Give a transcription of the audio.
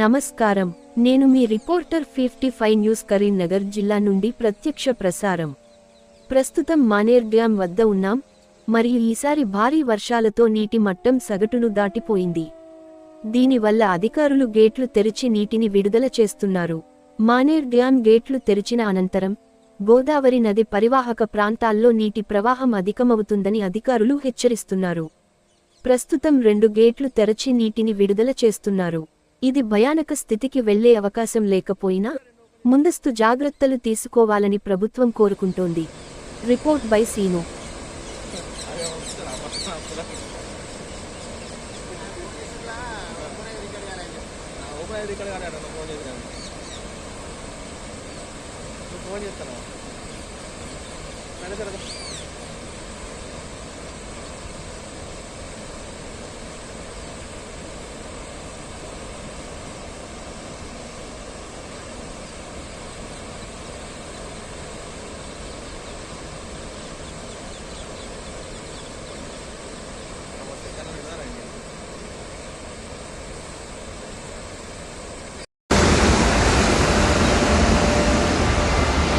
నమస్కారం, నేను మీ reporter 55 news Karimnagar జిల్లా నుండి ప్రత్యక్ష ప్రసారం. ప్రస్తుతం మానేర్ డ్యాం వద్ద ఉన్నాం మరియు ఈసారి భారీ వర్షాలతో నీటి మట్టం సగటును దాటిపోయింది. దీనివల్ల అధికారులు గేట్లు తెరిచి నీటిని విడుదల చేస్తున్నారు. మానేర్ డ్యాం గేట్లు తెరిచిన అనంతరం గోదావరి నది పరివాహక ప్రాంతాల్లో నీటి ప్రవాహం అధికమవుతుందని అధికారులు హెచ్చరిస్తున్నారు. ప్రస్తుతం 2 గేట్లు తెరచి నీటిని విడుదల చేస్తున్నారు. ఇది భయానక స్థితికి వెళ్లే అవకాశం లేకపోయినా ముందస్తు జాగ్రత్తలు తీసుకోవాలని ప్రభుత్వం కోరుకుంటోంది. Report by Seenu. ఫోన్ చేస్తాను.